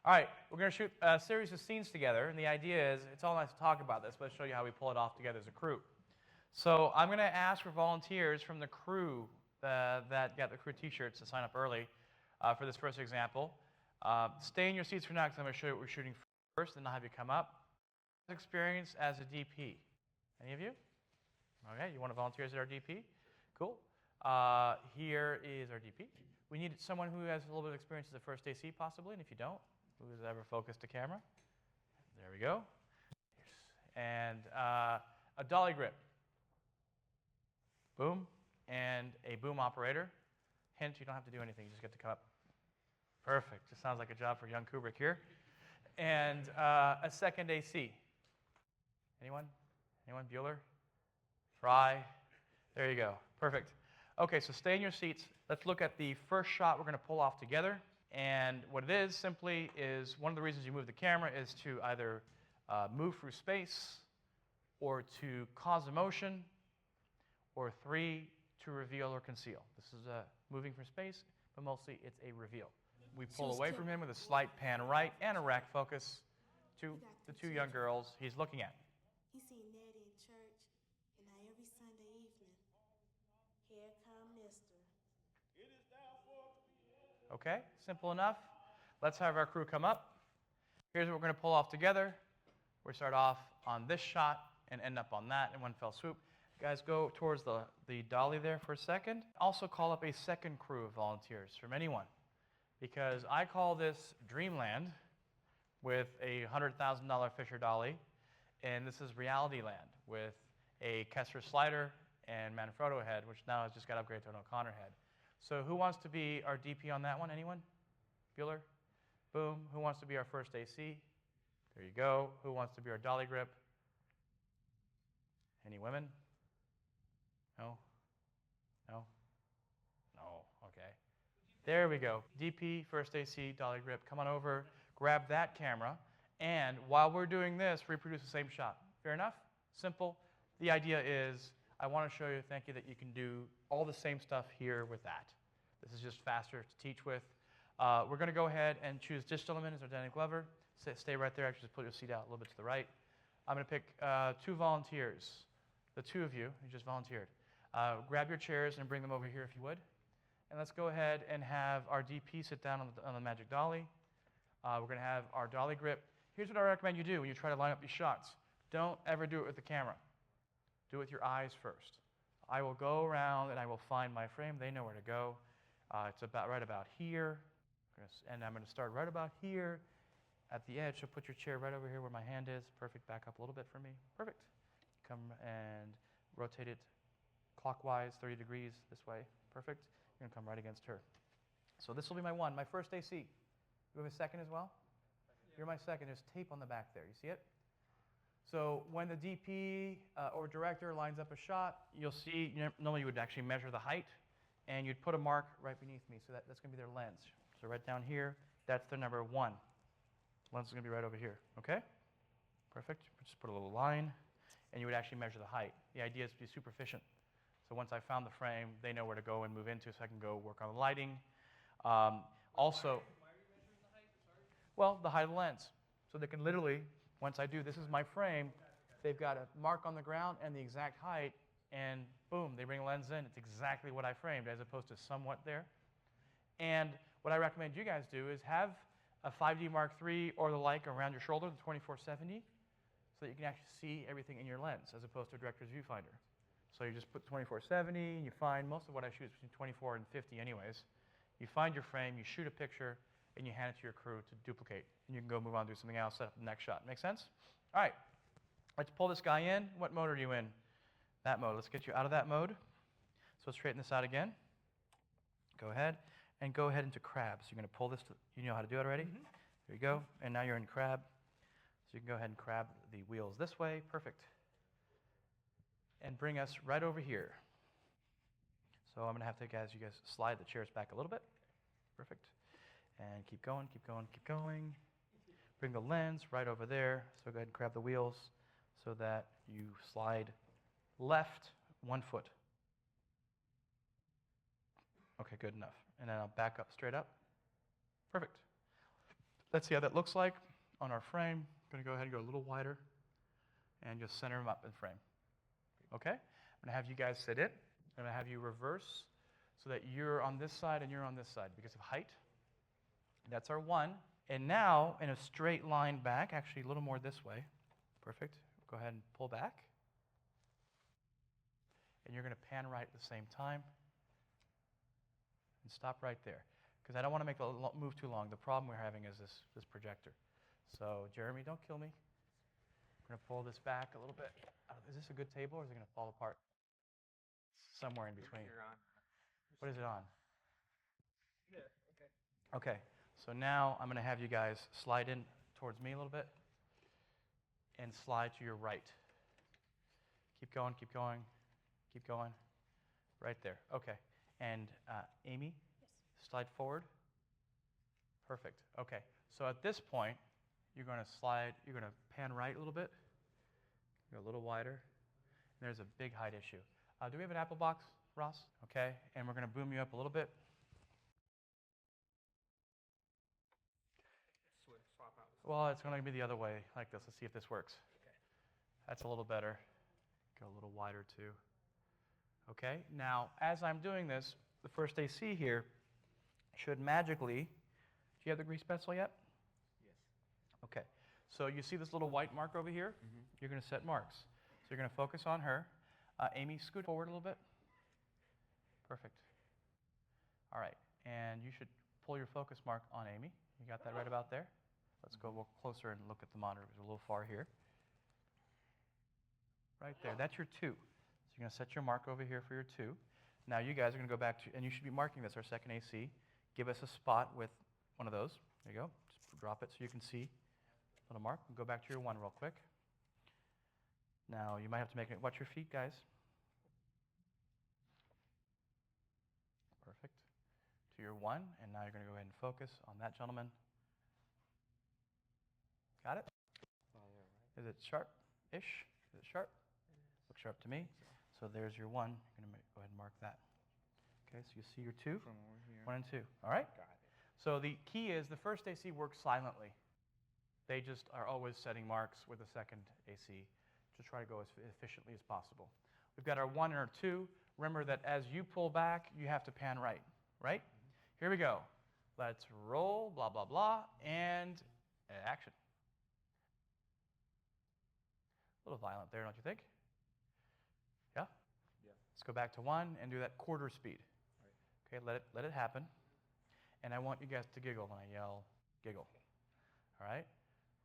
All right, we're going to shoot a series of scenes together, and the idea is, it's all nice to talk about this, but I'll show you how we pull it off together as a crew. So I'm going to ask for volunteers from the crew that got the crew t-shirts to sign up early for this first example. Stay in your seats for now, because I'm going to show you what we're shooting first, and I'll have you come up. Experience as a DP. Any of you? Okay, you want to volunteer as our DP? Cool. Here is our DP. We need someone who has a little bit of experience as a first AC, possibly, and if you don't, who has ever focused a camera? There we go. And a dolly grip. Boom. And a boom operator. Hint, you don't have to do anything, you just get to come up. Perfect. Just sounds like a job for young Kubrick here. And a second AC. Anyone? Anyone? Bueller? Fry? There you go. Perfect. Okay, so stay in your seats. Let's look at the first shot we're going to pull off together. And what it is simply is one of the reasons you move the camera is to either move through space, or to cause a motion, or 3, to reveal or conceal. This is moving from space, but mostly it's a reveal. We pull away from him with a slight pan right and a rack focus to the 2 young girls he's looking at. He seen Nettie in church, and now every Sunday evening, here come Mister. Okay, simple enough. Let's have our crew come up. Here's what we're going to pull off together. We start off on this shot and end up on that in one fell swoop. Guys, go towards the dolly there for a second. Also call up a second crew of volunteers from anyone, because I call this Dreamland with a $100,000 Fisher dolly, and this is Reality Land with a Kessler slider and Manfrotto head, which now has just got upgraded to an O'Connor head. So who wants to be our DP on that one? Anyone? Bueller? Boom. Who wants to be our first AC? There you go. Who wants to be our dolly grip? Any women? No? No? No. Okay. There we go. DP, first AC, dolly grip. Come on over, grab that camera, and while we're doing this, reproduce the same shot. Fair enough? Simple. The idea is, I want to show you, thank you, that you can do all the same stuff here with that. This is just faster to teach with. We're going to go ahead and choose Dish Gentleman as our Danny Glover. Stay right there. Actually, just put your seat out a little bit to the right. I'm going to pick 2 volunteers. The 2 of you who just volunteered. Grab your chairs and bring them over here if you would. And let's go ahead and have our DP sit down on the magic dolly. We're going to have our dolly grip. Here's what I recommend you do when you try to line up these shots. Don't ever do it with the camera. Do it with your eyes first. I will go around and I will find my frame. They know where to go. It's right about here. And I'm going to start right about here at the edge. So put your chair right over here where my hand is. Perfect. Back up a little bit for me. Perfect. Come and rotate it clockwise, 30 degrees this way. Perfect. You're going to come right against her. So this will be my 1, my first AC. You have a second as well? You're my second. There's tape on the back there. You see it? So when the DP or director lines up a shot, you'll see, normally you would actually measure the height, and you'd put a mark right beneath me. So that's going to be their lens. So right down here, that's their number 1. Lens is going to be right over here. Okay? Perfect. Just put a little line, and you would actually measure the height. The idea is to be super efficient. So once I found the frame, they know where to go and move into, so I can go work on the lighting. Also, why are you measuring the height? Sorry? Well, the height of the lens. So they can literally, once I do, this is my frame, they've got a mark on the ground and the exact height, and boom, they bring a lens in. It's exactly what I framed, as opposed to somewhat there. And what I recommend you guys do is have a 5D Mark III or the like around your shoulder, the 2470, so that you can actually see everything in your lens, as opposed to a director's viewfinder. So you just put 2470, and you find, most of what I shoot is between 24 and 50 anyways. You find your frame, you shoot a picture, and you hand it to your crew to duplicate. And you can go move on, do something else, set up the next shot. Make sense? All right, let's pull this guy in. What mode are you in? That mode. Let's get you out of that mode. So let's straighten this out again. Go ahead, and go ahead into crab. So you're going to pull this, you know how to do it already? Mm-hmm. There you go, and now you're in crab. So you can go ahead and crab the wheels this way. Perfect. And bring us right over here. So I'm going to have to, you guys slide the chairs back a little bit. Perfect. And keep going, keep going, keep going. Bring the lens right over there. So go ahead and grab the wheels so that you slide left 1 foot. Okay, good enough. And then I'll back up straight up. Perfect. Let's see how that looks like on our frame. I'm going to go ahead and go a little wider and just center them up in frame. Okay? I'm going to have you guys sit it. I'm going to have you reverse so that you're on this side and you're on this side because of height. That's our 1. And now, in a straight line back, actually a little more this way. Perfect. Go ahead and pull back. And you're going to pan right at the same time. And stop right there. Because I don't want to make the move too long. The problem we're having is this projector. So, Jeremy, don't kill me. I'm going to pull this back a little bit. Is this a good table or is it going to fall apart? Somewhere in between. You're on. What is it on? Yeah, okay. Okay, so now I'm going to have you guys slide in towards me a little bit and slide to your right. Keep going, keep going, keep going. Right there. Okay. And Amy, slide forward. Perfect. Okay. So at this point, you're going to pan right a little bit. Go a little wider. There's a big height issue. Do we have an apple box, Ross? Okay. And we're going to boom you up a little bit. Swap out. Well, it's going to be the other way, like this. Let's see if this works. Okay. That's a little better. Go a little wider too. Okay. Now, as I'm doing this, the first AC here should magically. Do you have the grease pencil yet? Yes. Okay. So you see this little white mark over here? Mm-hmm. You're going to set marks. So you're going to focus on her. Amy, scoot forward a little bit. Perfect. All right. And you should pull your focus mark on Amy. You got that right about there? Let's go a little closer and look at the monitor. It's a little far here. Right there. That's your 2. So you're going to set your mark over here for your 2. Now you guys are going to go back to, and you should be marking this, our second AC. Give us a spot with one of those. There you go. Just drop it so you can see a little mark. Go back to your 1 real quick. Now you might have to make it, watch your feet, guys. Perfect. To your 1, and now you're going to go ahead and focus on that gentleman. Got it? Is it sharp-ish? Is it sharp? Looks sharp to me. So there's your 1. You're going to go ahead and mark that. Okay, so you see your 2. From over here. 1 and 2. All right? Got it. So the key is the first AC works silently. They just are always setting marks with the second AC to try to go as efficiently as possible. We've got our 1 and our 2. Remember that as you pull back, you have to pan right, right? Here we go. Let's roll, blah, blah, blah, and action. A little violent there, don't you think? Yeah? Yeah. Let's go back to 1 and do that quarter speed. Right. Okay, let it happen. And I want you guys to giggle when I yell, giggle. All right?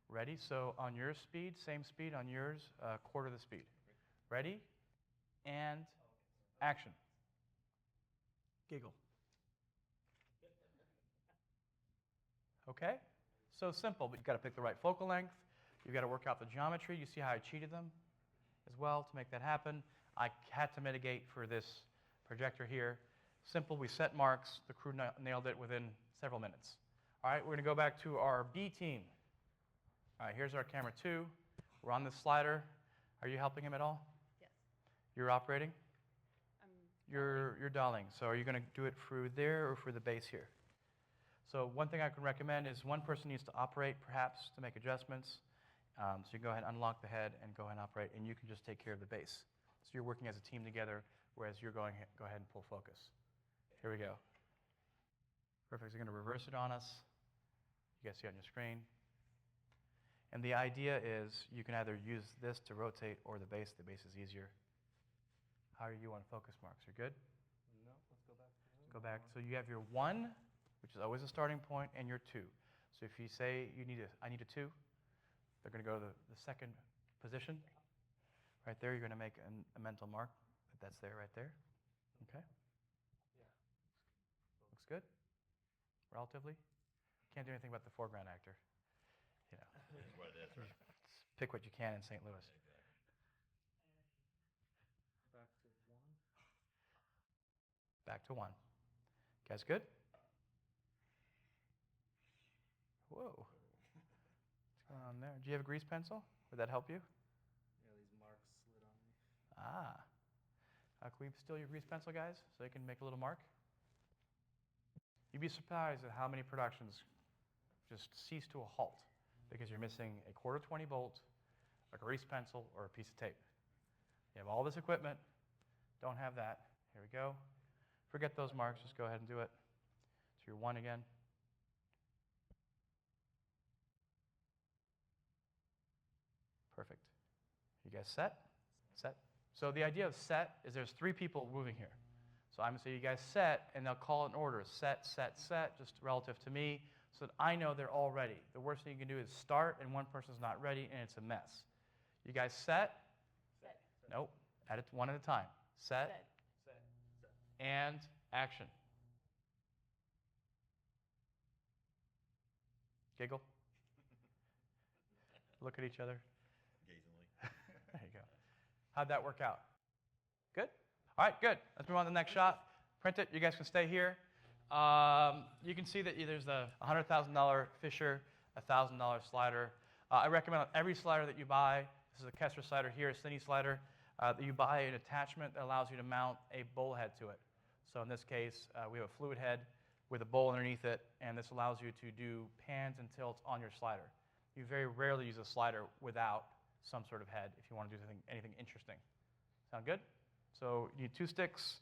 Ready? So on your speed, same speed on yours, quarter the speed. Ready? And action. Giggle. Okay? So simple, but you've got to pick the right focal length. You've got to work out the geometry. You see how I cheated them as well to make that happen. I had to mitigate for this projector here. Simple, we set marks. The crew nailed it within several minutes. All right, we're going to go back to our B team. All right, here's our camera 2. We're on this slider. Are you helping him at all? Yes. You're operating? You're dialing. So are you going to do it through there or through the base here? So one thing I can recommend is one person needs to operate, perhaps, to make adjustments. So you go ahead and unlock the head and go ahead and operate, and you can just take care of the base. So you're working as a team together, whereas you're go ahead and pull focus. Here we go. Perfect. So you're going to reverse it on us. You guys see on your screen. And the idea is you can either use this to rotate or the base. The base is easier. How are you on focus marks? You're good? No, let's go back. Go back. So you have your 1, which is always a starting point, and your 2. So if you say I need a 2, they're going to go to the second position. Right there, you're going to make a mental mark. That's there, right there. Okay? Yeah. Looks good? Relatively? Can't do anything about the foreground actor. You know. That's what it is, right? Pick what you can in St. Louis. Back to 1. Back to 1. Guys good? Whoa. What's going on there? Do you have a grease pencil? Would that help you? Yeah, these marks slid on me. Ah. Can we steal your grease pencil, guys, so you can make a little mark? You'd be surprised at how many productions just cease to a halt because you're missing a quarter 20 bolt, a grease pencil, or a piece of tape. You have all this equipment, don't have that. Here we go. Forget those marks, just go ahead and do it. So you're 1 again. Perfect. You guys set? Set. So the idea of set is there's 3 people moving here. So I'm going to say you guys set, and they'll call it in order. Set, set, set, just relative to me, so that I know they're all ready. The worst thing you can do is start, and one person's not ready, and it's a mess. You guys set? Set. Nope. At it one at a time. Set. Set. Set. Set. And action. Giggle. Look at each other. Occasionally. There you go. How'd that work out? Good? All right, good. Let's move on to the next shot. Print it. You guys can stay here. You can see that there's a $100,000 Fisher, a $1,000 slider. I recommend on every slider that you buy, this is a Kessler slider here, a Cine slider, that you buy an attachment that allows you to mount a bowl head to it. So in this case, we have a fluid head with a bowl underneath it, and this allows you to do pans and tilts on your slider. You very rarely use a slider without some sort of head if you want to do anything interesting. Sound good? So you need 2 sticks.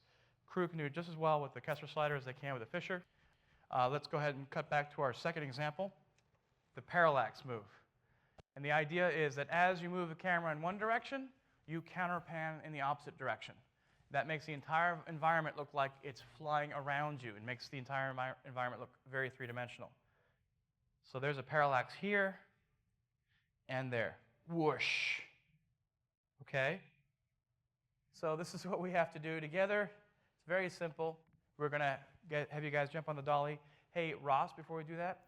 Crew can do just as well with the Kessler slider as they can with a Fisher. Let's go ahead and cut back to our second example, the parallax move. And the idea is that as you move the camera in one direction, you counterpan in the opposite direction. That makes the entire environment look like it's flying around you. It makes the entire environment look very three-dimensional. So there's a parallax here and there. Whoosh. Okay? So this is what we have to do together. It's very simple. We're going to have you guys jump on the dolly. Hey, Ross, before we do that,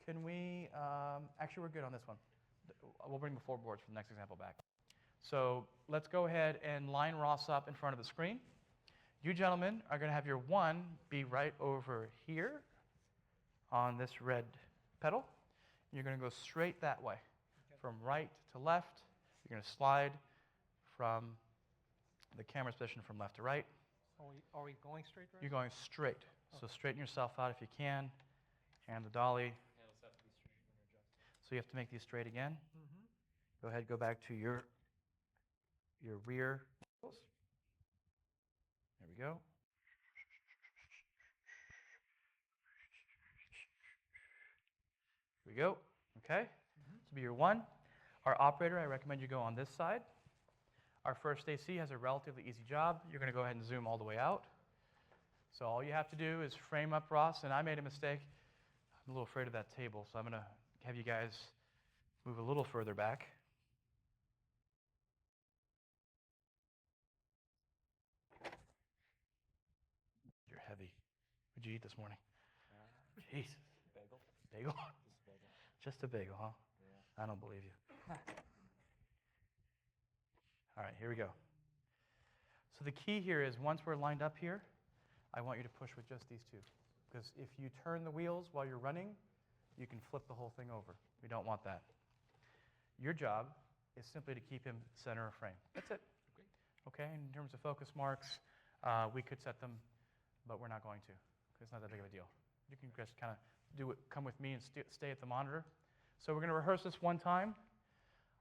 can we, actually we're good on this one. We'll bring the floorboards for the next example back. So let's go ahead and line Ross up in front of the screen. You gentlemen are going to have your 1 be right over here on this red pedal. You're going to go straight that way, from right to left. You're going to slide from the camera's position from left to right. Are we going straight, right? You're going straight. So straighten yourself out if you can. And the dolly. Handles have to be straight when you're adjusting. So you have to make these straight again. Mm-hmm. Go ahead, go back to your rear. There we go. Here we go. Okay. This will be your 1. Our operator, I recommend you go on this side. Our first AC has a relatively easy job. You're going to go ahead and zoom all the way out. So all you have to do is frame up Ross, and I made a mistake. I'm a little afraid of that table, so I'm going to have you guys move a little further back. You're heavy. What'd you eat this morning? Jesus. Bagel? Bagel? Just a bagel. Just a bagel, huh? Yeah. I don't believe you. All right, here we go. So the key here is once we're lined up here, I want you to push with just these 2. Because if you turn the wheels while you're running, you can flip the whole thing over. We don't want that. Your job is simply to keep him center of frame. That's it. Okay, in terms of focus marks, we could set them, but we're not going to, because it's not that big of a deal. You can just kind of do it, come with me and stay at the monitor. So we're going to rehearse this 1 time.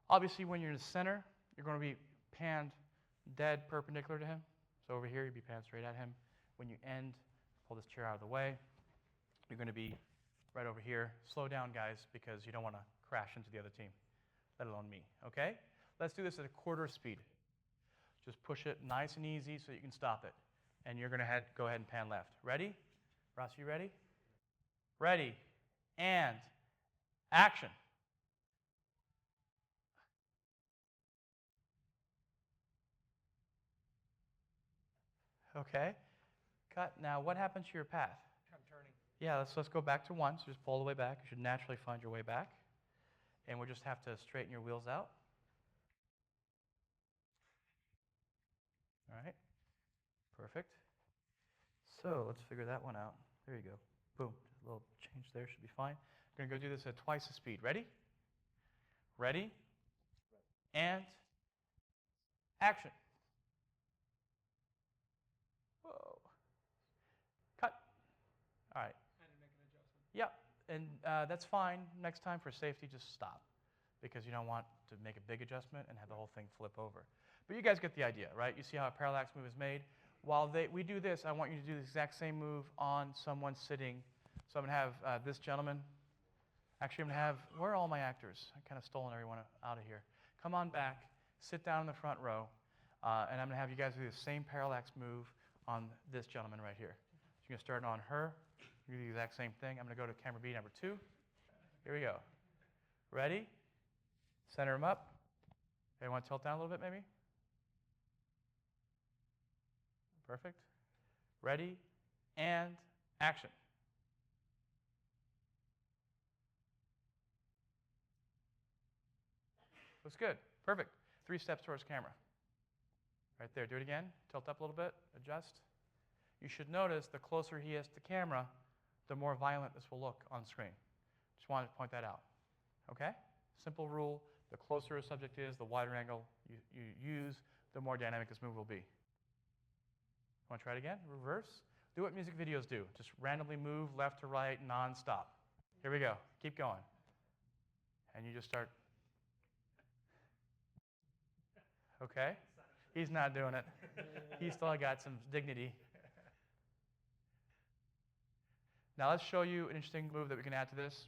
Obviously, when you're in the center, you're going to be panned dead perpendicular to him. So over here, you'd be panned straight at him. When you end, pull this chair out of the way. You're going to be right over here. Slow down, guys, because you don't want to crash into the other team, let alone me, okay? Let's do this at a quarter speed. Just push it nice and easy so you can stop it. And you're going to go ahead and pan left. Ready? Ross, you ready? Ready. And action. Okay. Cut. Now, what happened to your path? I'm turning. Yeah, let's go back to 1. So just pull all the way back. You should naturally find your way back. And we'll just have to straighten your wheels out. All right. Perfect. So let's figure that one out. There you go. Boom. A little change there should be fine. We're going to go do this at twice the speed. Ready? Ready? And action. Whoa. Cut. All right. I had to make an adjustment. Yep. and that's fine. Next time, for safety, just stop, because you don't want to make a big adjustment and have the whole thing flip over. But you guys get the idea, right? You see how a parallax move is made? While we do this, I want you to do the exact same move on someone sitting. So I'm going to have this gentleman. Actually, I'm going to have, where are all my actors? I kind of stolen everyone out of here. Come on back, sit down in the front row, and I'm going to have you guys do the same parallax move on this gentleman right here. So you're going to start on her. You do the exact same thing. I'm going to go to camera B number 2. Here we go. Ready? Center him up. Okay, want to tilt down a little bit maybe? Perfect. Ready? And action. Looks good. Perfect. 3 steps towards camera. Right there. Do it again. Tilt up a little bit. Adjust. You should notice the closer he is to camera, the more violent this will look on screen. Just wanted to point that out. Okay? Simple rule. The closer a subject is, the wider angle you use, the more dynamic this move will be. Want to try it again? Reverse. Do what music videos do. Just randomly move left to right, non-stop. Here we go. Keep going. And you just start. Okay? He's not doing it. He's still got some dignity. Now let's show you an interesting move that we can add to this.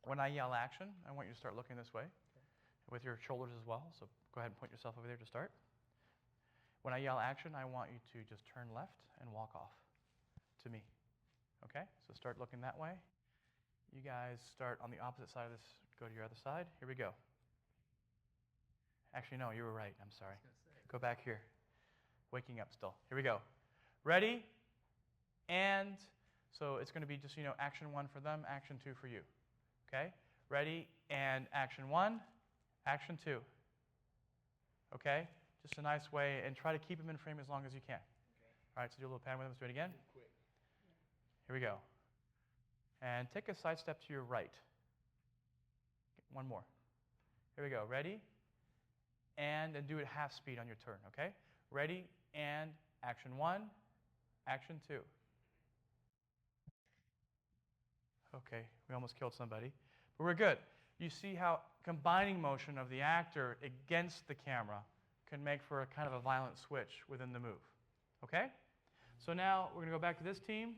When I yell action, I want you to start looking this way with your shoulders as well. So go ahead and point yourself over there to start. When I yell action, I want you to just turn left and walk off to me. Okay? So start looking that way. You guys start on the opposite side of this. Go to your other side. Here we go. Actually, no, you were right. I'm sorry. Go back here. Waking up still. Here we go. Ready? And so it's going to be just, action 1 for them, action 2 for you. Okay? Ready? And action 1, action 2. Okay? Just a nice way, and try to keep them in frame as long as you can. Okay. All right, so do a little pan with them. Let's do it again. Quick. Here we go. And take a side step to your right. One more. Here we go. Ready? And then do it half speed on your turn, okay? Ready? And action 1, action 2. Okay, we almost killed somebody, but we're good. You see how combining motion of the actor against the camera can make for a kind of a violent switch within the move, okay? So now we're going to go back to this team.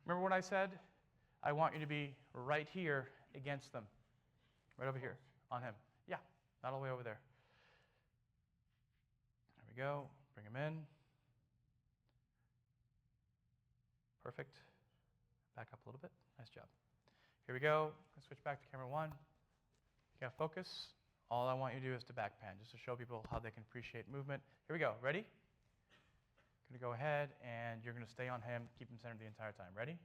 Remember what I said? I want you to be right here against them, right over here on him. Yeah, not all the way over there. There we go. Bring him in. Perfect. Back up a little bit. Nice job. Here we go. Let's switch back to camera 1. You got focus. All I want you to do is to back pan, just to show people how they can appreciate movement. Here we go. Ready? Going to go ahead, and you're going to stay on him, keep him centered the entire time. Ready?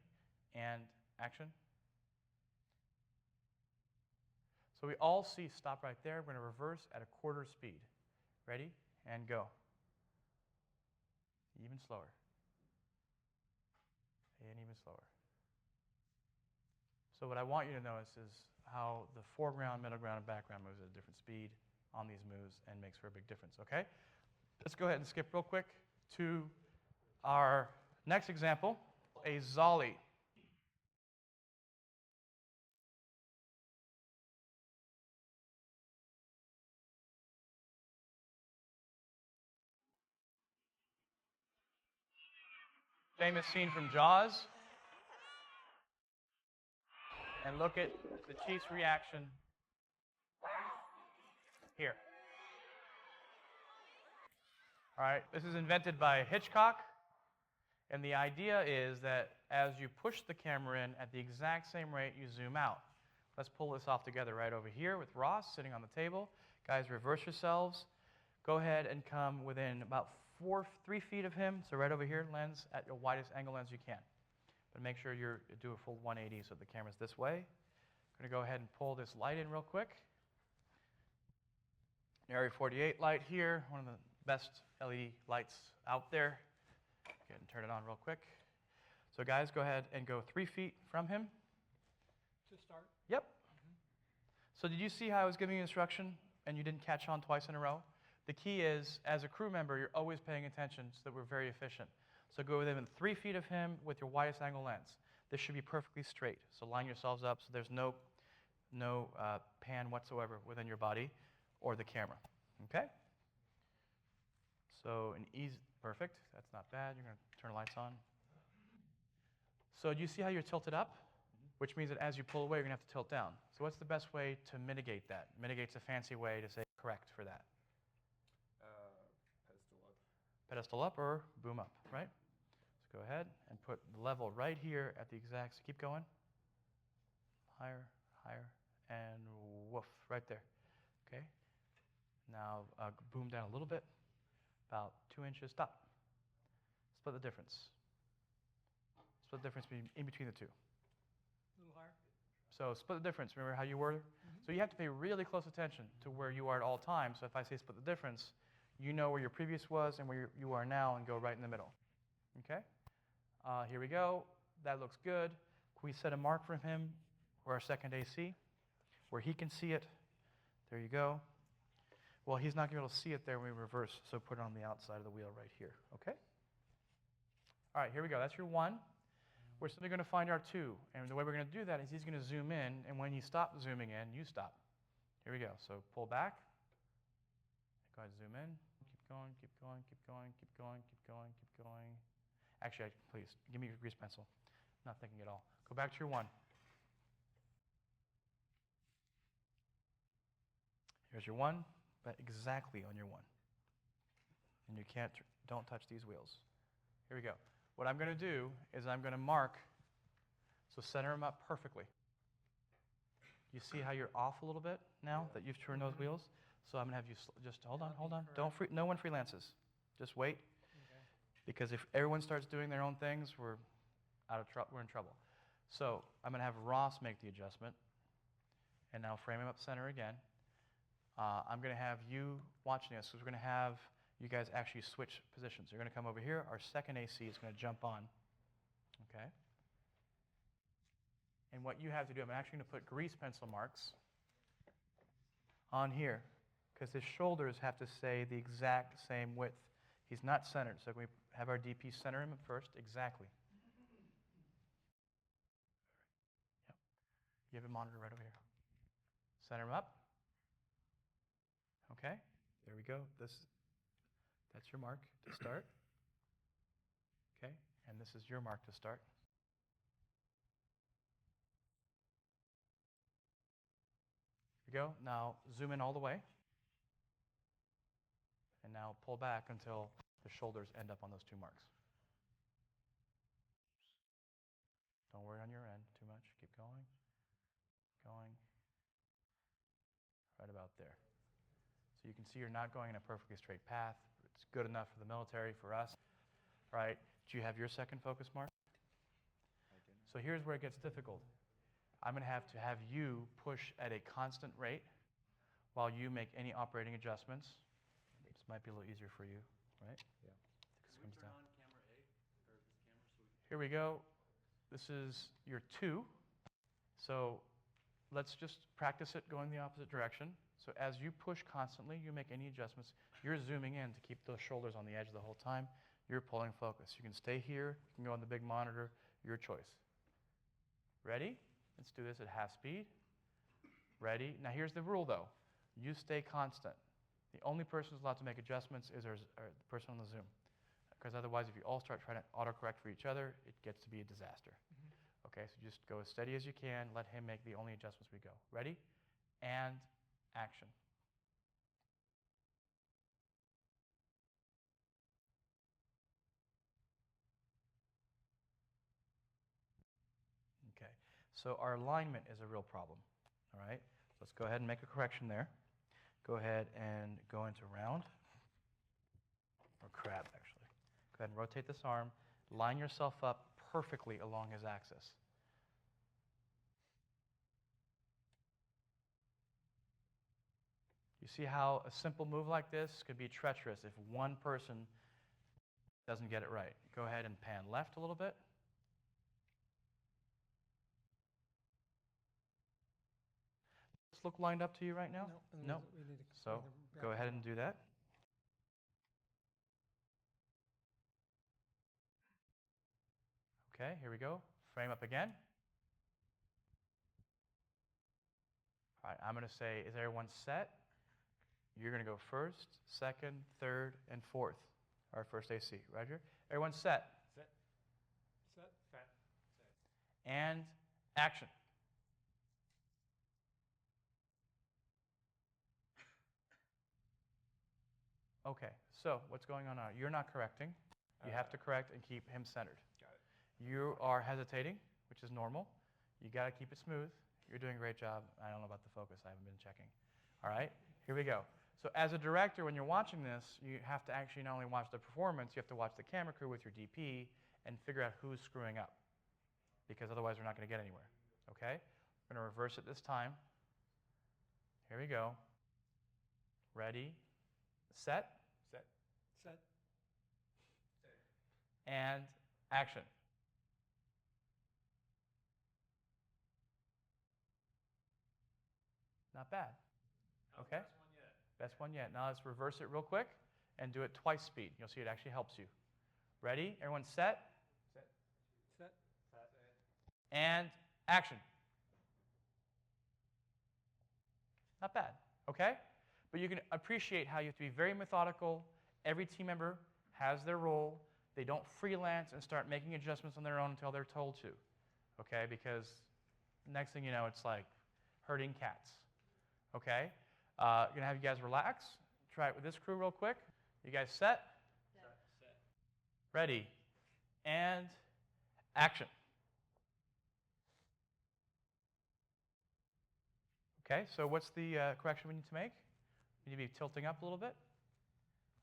And action. So we all see stop right there. We're going to reverse at a quarter speed. Ready? And go. Even slower. And even slower. So what I want you to notice is how the foreground, middle ground, and background moves at a different speed on these moves and makes for a big difference, okay? Let's go ahead and skip real quick to our next example, a Zolly. Famous scene from Jaws. And look at the Chief's reaction here. All right, this is invented by Hitchcock. And the idea is that as you push the camera in at the exact same rate, you zoom out. Let's pull this off together right over here with Ross sitting on the table. Guys, reverse yourselves. Go ahead and come within about 3 feet of him. So right over here, lens at your widest angle lens you can. But make sure you do a full 180 so the camera's this way. I'm going to go ahead and pull this light in real quick. Area 48 light here, one of the best LED lights out there. Go ahead and turn it on real quick. So guys, go ahead and go 3 feet from him. To start? Yep. So did you see how I was giving you instruction and you didn't catch on twice in a row? The key is, as a crew member, you're always paying attention so that we're very efficient. So go within 3 feet of him with your widest angle lens. this should be perfectly straight. So line yourselves up so there's no pan whatsoever within your body or the camera. Okay? So perfect. That's not bad. You're going to turn the lights on. So do you see how you're tilted up? Which means that as you pull away, you're going to have to tilt down. So what's the best way to mitigate that? Mitigate's a fancy way to say correct for that. Pedestal up. Pedestal up or boom up, right? Let's go ahead and put the level right here at the exact, so keep going. Higher, higher, and woof, right there. Okay? Now boom down a little bit, about 2 inches, stop. Split the difference. Split the difference in between the two. A little higher. So split the difference, remember how you were? So you have to pay really close attention to where you are at all times. So if I say split the difference, you know where your previous was and where you are now and go right in the middle. Okay? Here we go. That looks good. Can we set a mark for him for our second AC where he can see it? There you go. Well, he's not going to be able to see it there when we reverse, so put it on the outside of the wheel right here. Okay? All right, here we go. That's your 1. We're simply going to find our 2. And the way we're going to do that is he's going to zoom in, and when he stops zooming in, you stop. Here we go. So pull back. Go ahead, zoom in. Keep going, keep going, keep going, keep going, keep going, keep going. Actually, please, give me your grease pencil. I'm not thinking at all. Go back to your 1. Here's your 1, but exactly on your 1. And you don't touch these wheels. Here we go. What I'm going to do is I'm going to mark, so center them up perfectly. You see how you're off a little bit now that you've turned those wheels? So I'm going to have you just hold on. No one freelances. Just wait. Okay. Because if everyone starts doing their own things, we're in trouble. So I'm going to have Ross make the adjustment. And now frame him up center again. I'm going to have you watching this, because we're going to have you guys actually switch positions. You're going to come over here. Our second AC is going to jump on. Okay? And what you have to do, I'm actually going to put grease pencil marks on here, because his shoulders have to stay the exact same width. He's not centered, so can we have our DP center him first? Exactly. Yep. You have a monitor right over here. Center him up. Okay, there we go. That's your mark to start. Okay, and this is your mark to start. Here we go. Now zoom in all the way. And now pull back until the shoulders end up on those 2 marks. Don't worry on your end too much. Keep going. Going. Right about there. So you can see you're not going in a perfectly straight path. It's good enough for the military, for us. Right? Do you have your second focus mark? I do. So here's where it gets difficult. I'm going to have you push at a constant rate while you make any operating adjustments. This might be a little easier for you, right? Yeah. Can we turn on camera A, or this camera? Here we go. This is your 2. So let's just practice it going the opposite direction. So as you push constantly, you make any adjustments, you're zooming in to keep those shoulders on the edge the whole time. You're pulling focus. You can stay here. You can go on the big monitor. Your choice. Ready? Let's do this at half speed. Ready? Now here's the rule, though. You stay constant. The only person who's allowed to make adjustments is the person on the Zoom. Because otherwise, if you all start trying to autocorrect for each other, it gets to be a disaster. Okay, so just go as steady as you can. Let him make the only adjustments we go. Ready? And action. Okay, so our alignment is a real problem. All right, let's go ahead and make a correction there. Go ahead and go into round, or crab actually. Go ahead and rotate this arm. Line yourself up perfectly along his axis. You see how a simple move like this could be treacherous if one person doesn't get it right. Go ahead and pan left a little bit. Does this look lined up to you right now? No. So go ahead and do that. Okay, here we go. frame up again. All right, I'm going to say, is everyone set? You're going to go first, second, third, and fourth. Our first AC. Roger? Everyone set. Set. Set. Set. And action. Okay, so what's going on now? You're not correcting. You have to correct and keep him centered. Got it. You are hesitating, which is normal. You got to keep it smooth. You're doing a great job. I don't know about the focus. I haven't been checking. All right, here we go. So as a director, when you're watching this, you have to actually not only watch the performance, you have to watch the camera crew with your DP and figure out who's screwing up, because otherwise we're not going to get anywhere. Okay? We're going to reverse it this time. Here we go. Ready, set, Set. Set. and action. Not bad. Okay? Best one yet. Now let's reverse it real quick and do it twice speed. You'll see it actually helps you. Ready? Everyone set? Set. Set. And action. Not bad. Okay? But you can appreciate how you have to be very methodical. Every team member has their role. They don't freelance and start making adjustments on their own until they're told to. Okay? Because next thing you know, it's like herding cats. Okay? Going to have you guys relax. Try it with this crew real quick. You guys set? Set. Ready. And action. Okay, so what's the correction we need to make? We need to be tilting up a little bit.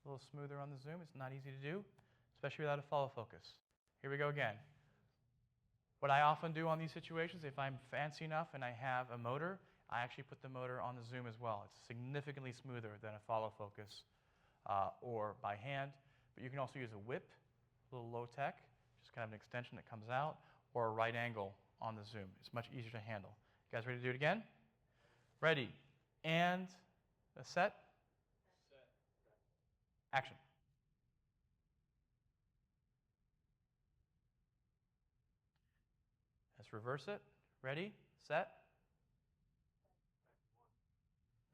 A little smoother on the zoom. It's not easy to do, especially without a follow focus. Here we go again. What I often do on these situations, if I'm fancy enough and I have a motor, I actually put the motor on the zoom as well. It's significantly smoother than a follow focus or by hand. But you can also use a whip, a little low tech, just kind of an extension that comes out, or a right angle on the zoom. It's much easier to handle. You guys ready to do it again? Ready. And set. Set. Action. Let's reverse it. Ready, set.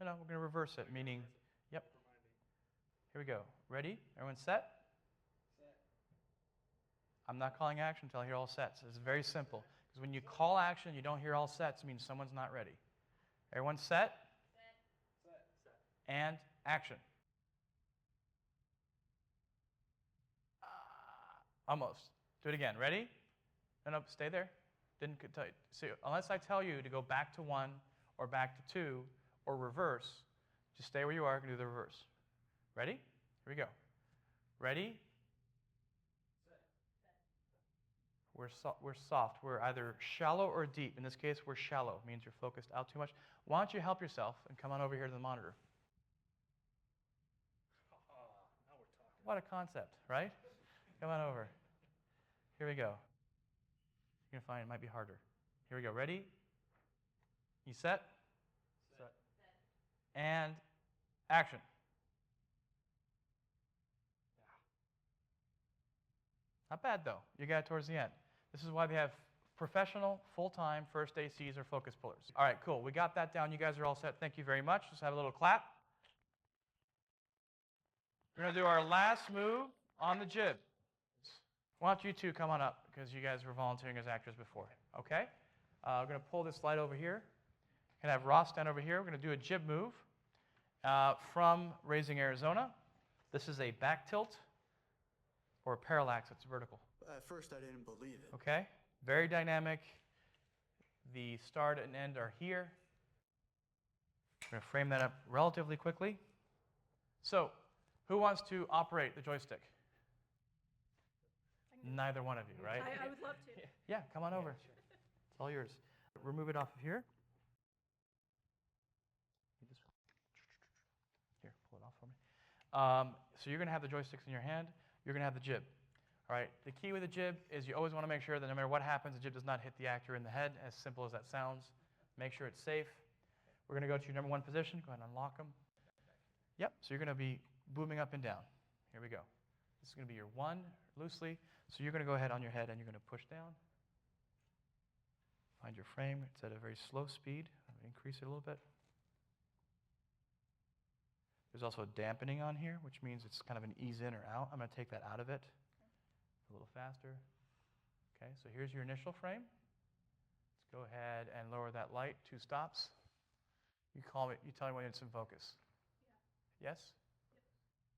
No, we're going to reverse it, meaning, yep. Here we go. Ready? Everyone set? Set. I'm not calling action until I hear all sets. It's very simple. Because when you call action, you don't hear all sets, it means someone's not ready. Everyone set? Set. Set. And action. Almost. Do it again. Ready? No, stay there. Didn't tell you. See, unless I tell you to go back to 1 or back to 2 or reverse, just stay where you are and do the reverse. Ready? Here we go. Ready? We're soft. We're either shallow or deep. In this case, we're shallow. It means you're focused out too much. Why don't you help yourself and come on over here to the monitor? Now we're talking. What a concept, right? Come on over. Here we go. You're going to find it might be harder. Here we go. Ready? You set? Set. And action. Not bad, though. You got it towards the end. This is why they have professional, full-time first ACs or focus pullers. All right, cool. We got that down. You guys are all set. Thank you very much. Let's have a little clap. We're going to do our last move on the jib. Why don't you two come on up, because you guys were volunteering as actors before. Okay? We're going to pull this slide over here. Going to have Ross stand over here. We're going to do a jib move from Raising Arizona. This is a back tilt or a parallax. It's vertical. At first, I didn't believe it. Okay? Very dynamic. The start and end are here. We're going to frame that up relatively quickly. So, who wants to operate the joystick? Neither one of you, right? I would love to. Yeah, come on over. It's all yours. Remove it off of here. Here, pull it off for me. So you're going to have the joysticks in your hand. You're going to have the jib. All right. The key with the jib is you always want to make sure that no matter what happens, the jib does not hit the actor in the head, as simple as that sounds. Make sure it's safe. We're going to go to your number 1 position. Go ahead and unlock them. Yep. So you're going to be booming up and down. Here we go. This is going to be your 1 loosely. So you're going to go ahead on your head and you're going to push down. Find your frame. It's at a very slow speed. Increase it a little bit. There's also dampening on here, which means it's kind of an ease in or out. I'm going to take that out of it a little faster. Okay, so here's your initial frame. Let's go ahead and lower that light 2 stops. You tell me when it's in focus. Yeah. Yes?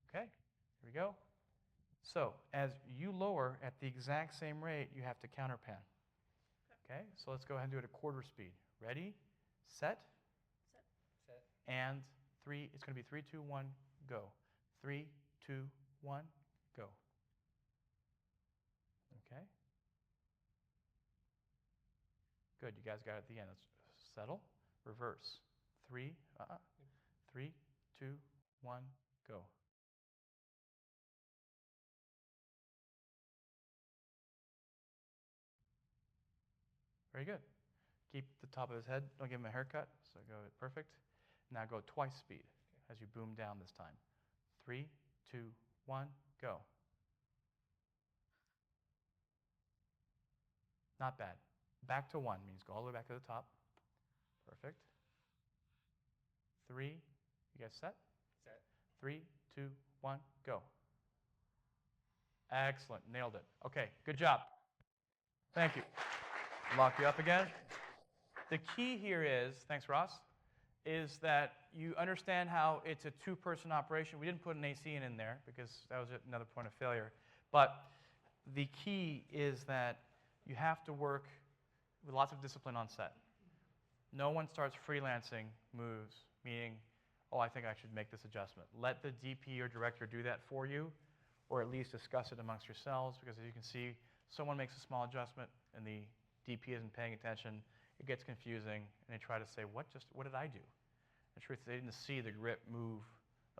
Okay, here we go. So as you lower at the exact same rate, you have to counterpan. Okay, so let's go ahead and do it at quarter speed. Ready, set, Set. and 3. It's going to be 3, 2, 1, go. 3, 2, 1, go. Okay. Good, you guys got it at the end. Let's settle, reverse. 3, 3, 2, 1, go. Very good. Keep the top of his head. Don't give him a haircut. So go perfect. Now go twice speed as you boom down this time. 3, 2, 1, go. Not bad. Back to 1 means go all the way back to the top. Perfect. 3. You guys set? Set. 3, 2, 1, go. Excellent. Nailed it. Okay, good job. Thank you. Lock you up again. The key here is, thanks Ross, is that you understand how it's a 2-person operation. We didn't put an AC in there because that was another point of failure. But the key is that you have to work with lots of discipline on set. No one starts freelancing moves, meaning, oh, I think I should make this adjustment. Let the DP or director do that for you, or at least discuss it amongst yourselves, because as you can see, someone makes a small adjustment and the DP isn't paying attention. It gets confusing, and they try to say, what did I do? The truth is they didn't see the grip move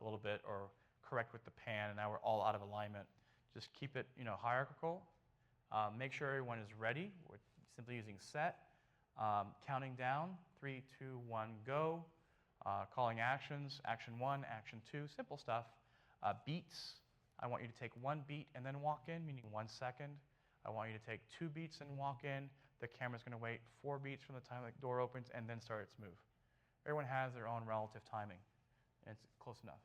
a little bit or correct with the pan, and now we're all out of alignment. Just keep it, hierarchical. Make sure everyone is ready. We're simply using set. Counting down, 3, 2, 1, go. Calling actions, action 1, action 2, simple stuff. Beats, I want you to take 1 beat and then walk in, meaning 1 second. I want you to take 2 beats and walk in. The camera's going to wait 4 beats from the time the door opens and then start its move. Everyone has their own relative timing, and it's close enough.